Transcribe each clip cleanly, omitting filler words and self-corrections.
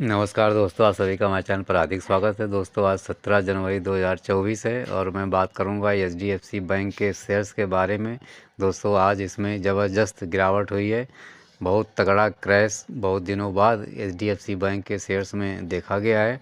नमस्कार दोस्तों, आप सभी का हमारे चैनल पर हार्दिक स्वागत है। दोस्तों, आज 17 जनवरी 2024 है और मैं बात करूंगा एचडीएफसी बैंक के शेयर्स के बारे में। दोस्तों, आज इसमें ज़बरदस्त गिरावट हुई है। बहुत तगड़ा क्रैश बहुत दिनों बाद एचडीएफसी बैंक के शेयर्स में देखा गया है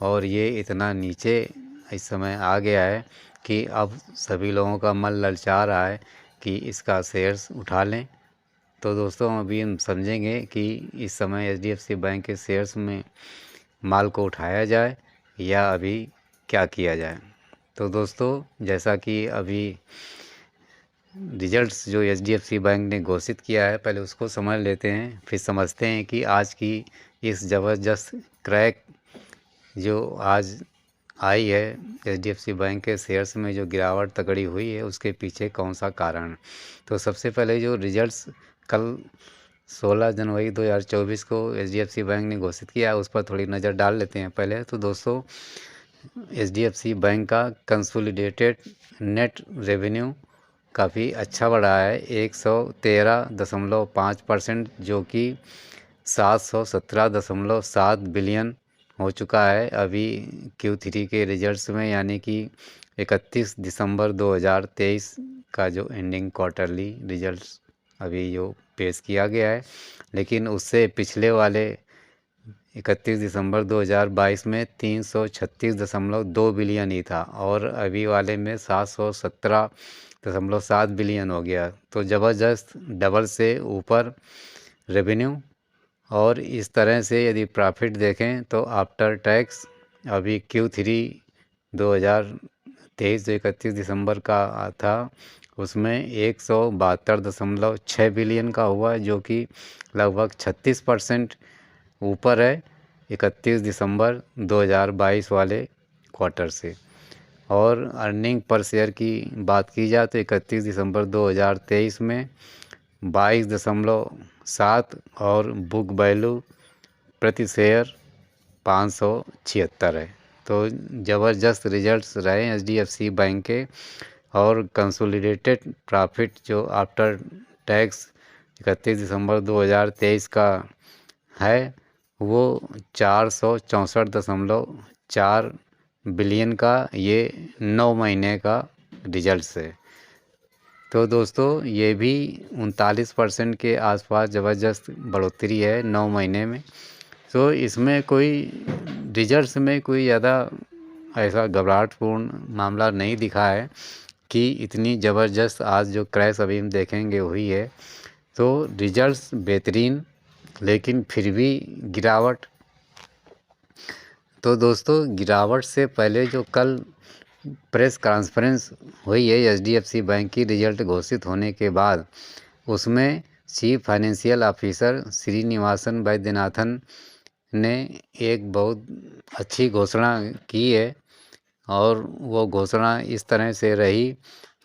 और ये इतना नीचे इस समय आ गया है कि अब सभी लोगों का मन ललचा रहा है कि इसका शेयर्स उठा लें। तो दोस्तों, अभी हम समझेंगे कि इस समय एचडीएफसी बैंक के शेयर्स में माल को उठाया जाए या अभी क्या किया जाए। तो दोस्तों, जैसा कि अभी रिजल्ट्स जो एचडीएफसी बैंक ने घोषित किया है, पहले उसको समझ लेते हैं, फिर समझते हैं कि आज की इस ज़बरदस्त क्रैक जो आज आई है एचडीएफसी बैंक के शेयर्स में, जो गिरावट तगड़ी हुई है, उसके पीछे कौन सा कारण। तो सबसे पहले जो रिजल्ट्स कल 16 जनवरी 2024 को एचडीएफसी बैंक ने घोषित किया, उस पर थोड़ी नज़र डाल लेते हैं। पहले तो दोस्तों, एचडीएफसी बैंक का कंसोलिडेटेड नेट रेवेन्यू काफ़ी अच्छा बढ़ा है, 113.5%, जो कि 717.7 बिलियन हो चुका है अभी Q3 के रिजल्ट्स में, यानी कि 31 दिसंबर 2023 का जो एंडिंग क्वार्टरली रिजल्ट्स अभी जो पेश किया गया है। लेकिन उससे पिछले वाले 31 दिसंबर 2022 में 336.2 बिलियन ही था और अभी वाले में 717.7 बिलियन हो गया। तो ज़बरदस्त डबल से ऊपर रेवेन्यू। और इस तरह से यदि प्रॉफिट देखें तो आफ्टर टैक्स अभी Q3 2023 जो 31 दिसंबर का था, उसमें 172.6 बिलियन का हुआ, जो कि लगभग 36% ऊपर है 31 दिसंबर 2022 वाले क्वार्टर से। और अर्निंग पर शेयर की बात की जाए तो 31 दिसंबर 2023 में 22.7 और बुक वैल्यू प्रति शेयर 576 है। तो ज़बरदस्त रिजल्ट्स रहे एचडीएफसी बैंक के। और कंसोलिडेटेड प्रॉफिट जो आफ्टर टैक्स 31 दिसंबर 2023 का है, वो 464.4 बिलियन का ये 9 महीने का रिजल्ट्स है। तो दोस्तों, ये भी 39% के आसपास ज़बरदस्त बढ़ोतरी है 9 महीने में। तो इसमें कोई रिजल्ट्स में कोई ज़्यादा ऐसा घबराहटपूर्ण मामला नहीं दिखा है कि इतनी ज़बरदस्त आज जो क्रैश अभी हम देखेंगे हुई है। तो रिजल्ट्स बेहतरीन, लेकिन फिर भी गिरावट। तो दोस्तों, गिरावट से पहले जो कल प्रेस कॉन्फ्रेंस हुई है एचडीएफसी बैंक की रिजल्ट घोषित होने के बाद, उसमें chief financial officer Srinivasan Vaidyanathan ने एक बहुत अच्छी घोषणा की है। और वो घोषणा इस तरह से रही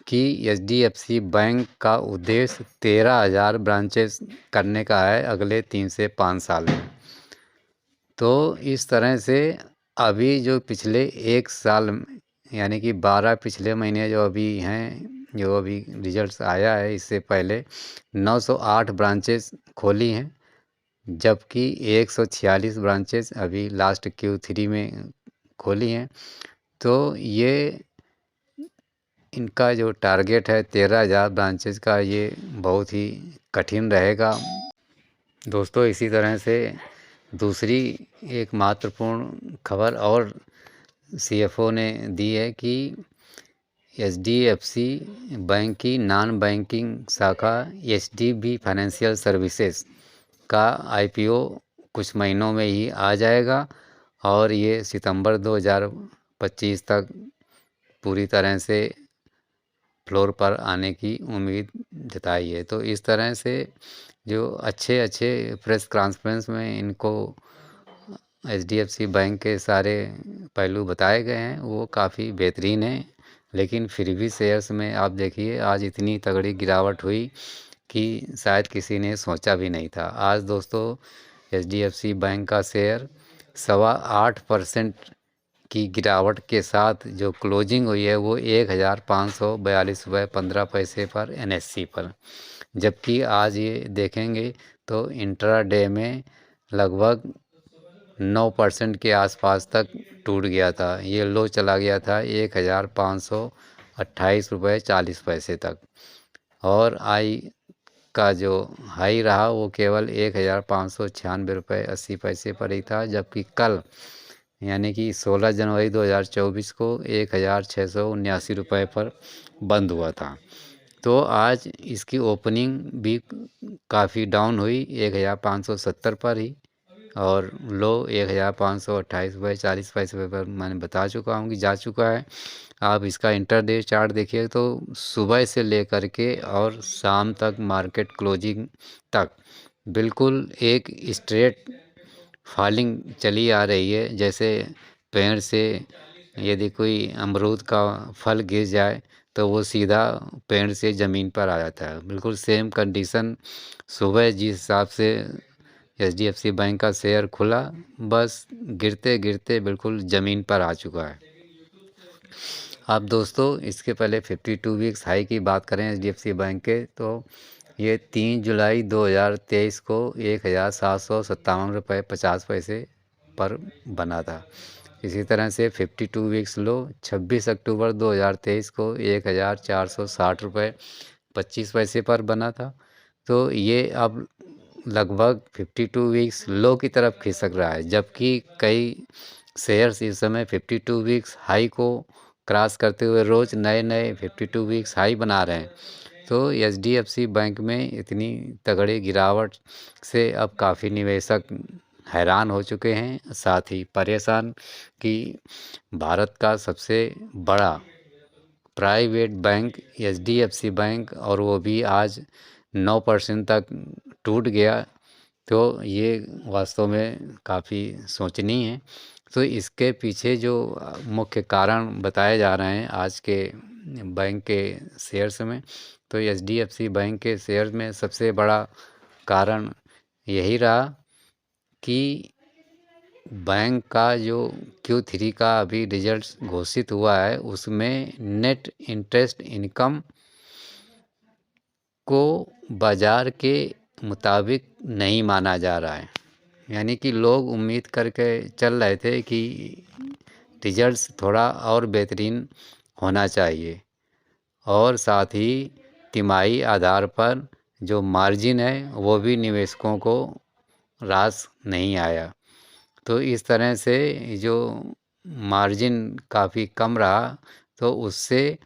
कि एचडीएफसी बैंक का उद्देश्य 13,000 ब्रांचेस करने का है अगले 3 से 5 साल में। तो इस तरह से अभी जो पिछले एक साल यानी कि 12 पिछले महीने जो अभी हैं, जो अभी रिजल्ट्स आया है, इससे पहले 908 ब्रांचेस खोली हैं, जबकि 146 ब्रांचेस अभी लास्ट Q3 में खोली हैं। तो ये इनका जो टारगेट है 13,000 ब्रांचेस का, ये बहुत ही कठिन रहेगा। दोस्तों, इसी तरह से दूसरी एक महत्वपूर्ण खबर और सीएफओ ने दी है कि एचडीएफसी बैंक की नॉन बैंकिंग शाखा एचडीबी फाइनेंशियल सर्विसेज का आईपीओ कुछ महीनों में ही आ जाएगा और ये सितंबर 2025 तक पूरी तरह से फ्लोर पर आने की उम्मीद जताई है। तो इस तरह से जो अच्छे अच्छे प्रेस कॉन्फ्रेंस में इनको एचडीएफसी बैंक के सारे पहलू बताए गए हैं, वो काफ़ी बेहतरीन हैं। लेकिन फिर भी शेयर्स में आप देखिए, आज इतनी तगड़ी गिरावट हुई कि शायद किसी ने सोचा भी नहीं था। आज दोस्तों, एचडीएफसी बैंक का शेयर 8.25% की गिरावट के साथ जो क्लोजिंग हुई है, वो 1,542.15 पर एनएससी पर। जबकि आज ये देखेंगे तो इंट्राडे में लगभग 9% के आसपास तक टूट गया था। ये लो चला गया था 1528 रुपये 40 पैसे तक, और आई का जो हाई रहा वो केवल 1596 रुपये 80 पैसे पर ही था, जबकि कल यानी कि 16 जनवरी 2024 को 1679 रुपये पर बंद हुआ था। तो आज इसकी ओपनिंग भी काफ़ी डाउन हुई 1570 पर ही, और लो 1528 रुपये 40 पैसे पर मैंने बता चुका हूँ कि जा चुका है। आप इसका इंटरडे चार्ट देखिए तो सुबह से लेकर के और शाम तक मार्केट क्लोजिंग तक बिल्कुल एक स्ट्रेट फॉलिंग चली आ रही है। जैसे पेड़ से यदि कोई अमरूद का फल गिर जाए तो वो सीधा पेड़ से ज़मीन पर आ जाता है, बिल्कुल सेम कंडीशन सुबह जिस हिसाब से एचडीएफसी बैंक का शेयर खुला, बस गिरते गिरते बिल्कुल ज़मीन पर आ चुका है। अब दोस्तों इसके पहले 52 वीक्स हाई की बात करें एचडीएफसी बैंक के, तो ये 3 जुलाई 2023 को 1757 रुपये 50 पैसे पर बना था। इसी तरह से 52 वीक्स लो 26 अक्टूबर 2023 को 1460 रुपये 25 पैसे पर बना था। तो ये अब लगभग 52 वीक्स लो की तरफ खिसक रहा है, जबकि कई शेयर्स इस समय 52 वीक्स हाई को क्रॉस करते हुए रोज़ नए नए 52 वीक्स हाई बना रहे हैं। तो एचडीएफसी बैंक में इतनी तगड़ी गिरावट से अब काफ़ी निवेशक हैरान हो चुके हैं, साथ ही परेशान कि भारत का सबसे बड़ा प्राइवेट बैंक एचडीएफसी बैंक, और वो भी आज 9% तक टूट गया। तो ये वास्तव में काफ़ी सोचनीय है। तो इसके पीछे जो मुख्य कारण बताए जा रहे हैं आज के बैंक के शेयर्स में, तो एचडीएफसी बैंक के शेयर में सबसे बड़ा कारण यही रहा कि बैंक का जो Q3 का अभी रिजल्ट घोषित हुआ है उसमें नेट इंटरेस्ट इनकम को बाज़ार के मुताबिक नहीं माना जा रहा है। यानी कि लोग उम्मीद करके चल रहे थे कि रिजल्ट्स थोड़ा और बेहतरीन होना चाहिए, और साथ ही तिमाही आधार पर जो मार्जिन है वो भी निवेशकों को रास नहीं आया। तो इस तरह से जो मार्जिन काफ़ी कम रहा, तो उससे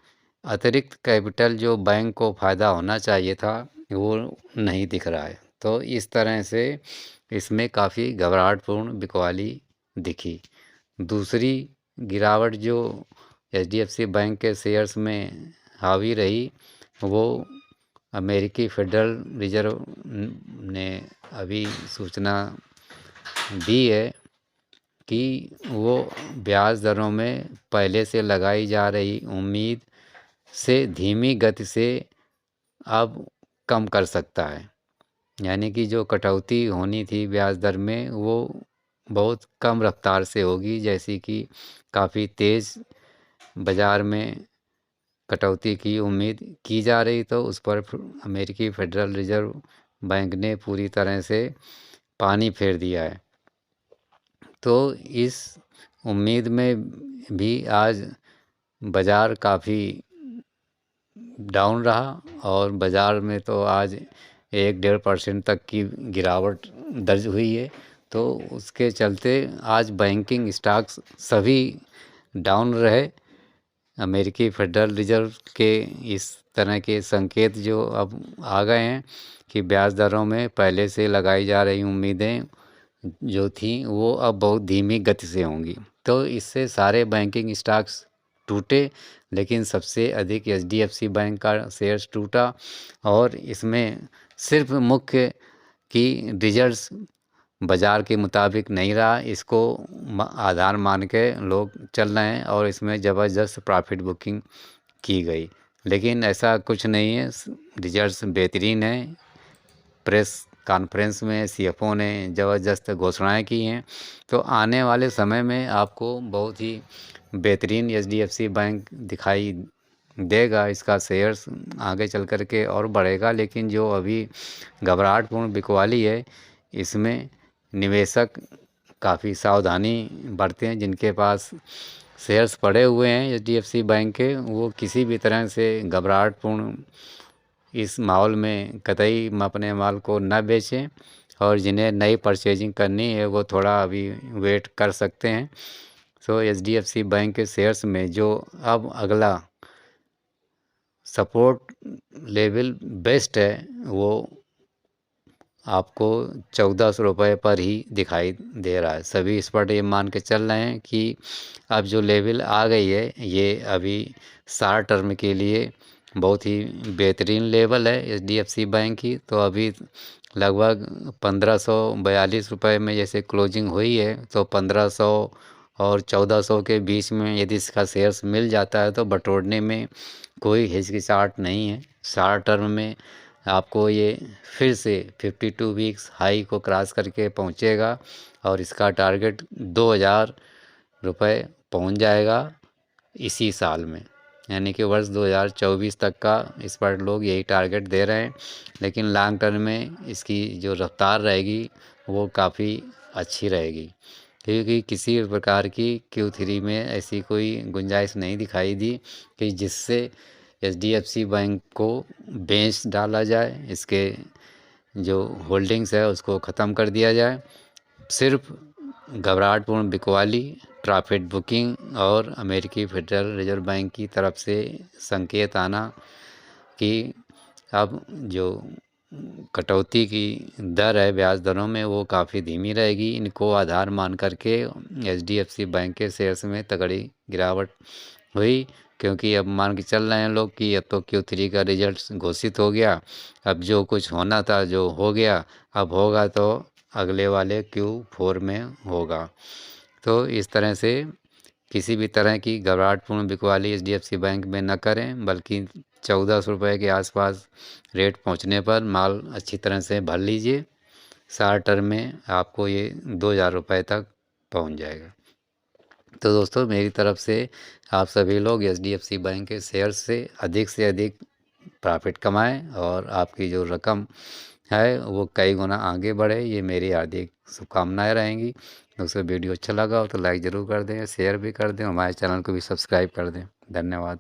अतिरिक्त कैपिटल जो बैंक को फ़ायदा होना चाहिए था वो नहीं दिख रहा है। तो इस तरह से इसमें काफ़ी घबराहटपूर्ण बिकवाली दिखी। दूसरी गिरावट जो एचडीएफसी बैंक के शेयर्स में हावी रही, वो अमेरिकी फेडरल रिजर्व ने अभी सूचना दी है कि वो ब्याज दरों में पहले से लगाई जा रही उम्मीद से धीमी गति से अब कम कर सकता है। यानी कि जो कटौती होनी थी ब्याज दर में वो बहुत कम रफ्तार से होगी, जैसी कि काफ़ी तेज़ बाज़ार में कटौती की उम्मीद की जा रही, तो उस पर अमेरिकी फेडरल रिजर्व बैंक ने पूरी तरह से पानी फेर दिया है। तो इस उम्मीद में भी आज बाज़ार काफ़ी डाउन रहा, और बाज़ार में तो आज 1-1.5% तक की गिरावट दर्ज हुई है। तो उसके चलते आज बैंकिंग स्टॉक्स सभी डाउन रहे। अमेरिकी फेडरल रिजर्व के इस तरह के संकेत जो अब आ गए हैं कि ब्याज दरों में पहले से लगाई जा रही उम्मीदें जो थी वो अब बहुत धीमी गति से होंगी। तो इससे सारे बैंकिंग स्टॉक्स टूटे, लेकिन सबसे अधिक एचडीएफसी बैंक का शेयर्स टूटा, और इसमें सिर्फ मुख्य कि रिजल्ट्स बाज़ार के मुताबिक नहीं रहा, इसको आधार मान के लोग चल रहे हैं, और इसमें ज़बरदस्त प्रॉफिट बुकिंग की गई। लेकिन ऐसा कुछ नहीं है, रिजल्ट्स बेहतरीन हैं। प्रेस कॉन्फ्रेंस में सीएफओ ने ज़बरदस्त घोषणाएं की हैं। तो आने वाले समय में आपको बहुत ही बेहतरीन एचडीएफसी बैंक दिखाई देगा। इसका शेयर्स आगे चल कर के और बढ़ेगा, लेकिन जो अभी घबराहटपूर्ण बिकवाली है इसमें निवेशक काफ़ी सावधानी बरतें। जिनके पास शेयर्स पड़े हुए हैं HDFC बैंक के, वो किसी भी तरह से घबराहटपूर्ण इस माहौल में कतई अपने माल को न बेचें, और जिन्हें नई परचेजिंग करनी है वो थोड़ा अभी वेट कर सकते हैं। सो HDFC बैंक के शेयर्स में जो अब अगला सपोर्ट लेवल बेस्ट है, वो आपको 1400 रुपये पर ही दिखाई दे रहा है। सभी इस पर ये मान के चल रहे हैं कि अब जो लेवल आ गई है ये अभी शॉर्ट टर्म के लिए बहुत ही बेहतरीन लेवल है HDFC बैंक की। तो अभी लगभग 1542 रुपये में जैसे क्लोजिंग हुई है, तो 1500 और 1400 के बीच में यदि इसका शेयर्स मिल जाता है तो बटोरने में कोई हिचकिचाहट नहीं है। शॉर्ट टर्म में आपको ये फिर से 52 वीक्स हाई को क्रॉस करके पहुंचेगा, और इसका टारगेट 2000 रुपये पहुंच जाएगा इसी साल में, यानी कि वर्ष 2024 तक का इस पर लोग यही टारगेट दे रहे हैं। लेकिन लॉन्ग टर्म में इसकी जो रफ्तार रहेगी वो काफ़ी अच्छी रहेगी, क्योंकि किसी भी प्रकार की Q3 में ऐसी कोई गुंजाइश नहीं दिखाई दी कि जिससे HDFC बैंक को बेच डाला जाए, इसके जो होल्डिंग्स है उसको ख़त्म कर दिया जाए। सिर्फ घबराहटपूर्ण बिकवाली, प्रॉफिट बुकिंग और अमेरिकी फेडरल रिजर्व बैंक की तरफ से संकेत आना कि अब जो कटौती की दर है ब्याज दरों में वो काफ़ी धीमी रहेगी, इनको आधार मान करके HDFC बैंक के शेयर्स में तगड़ी गिरावट हुई। क्योंकि अब मान के चल रहे हैं लोग कि अब तो Q3 का रिजल्ट घोषित हो गया, अब जो कुछ होना था जो हो गया, अब होगा तो अगले वाले Q4 में होगा। तो इस तरह से किसी भी तरह की घबराहटपूर्ण बिकवाली HDFC बैंक में न करें, बल्कि 1400 रुपये के आसपास रेट पहुंचने पर माल अच्छी तरह से भर लीजिए। शॉर्ट टर्म में आपको ये 2000 रुपये तक पहुंच जाएगा। तो दोस्तों, मेरी तरफ से आप सभी लोग HDFC बैंक के शेयर से अधिक प्रॉफिट कमाएं, और आपकी जो रकम है वो कई गुना आगे बढ़े, ये मेरी हार्दिक शुभकामनाएं रहेंगी। दोस्तों, वीडियो अच्छा लगा हो तो लाइक ज़रूर कर दें, शेयर भी कर दें, हमारे चैनल को भी सब्सक्राइब कर दें। धन्यवाद।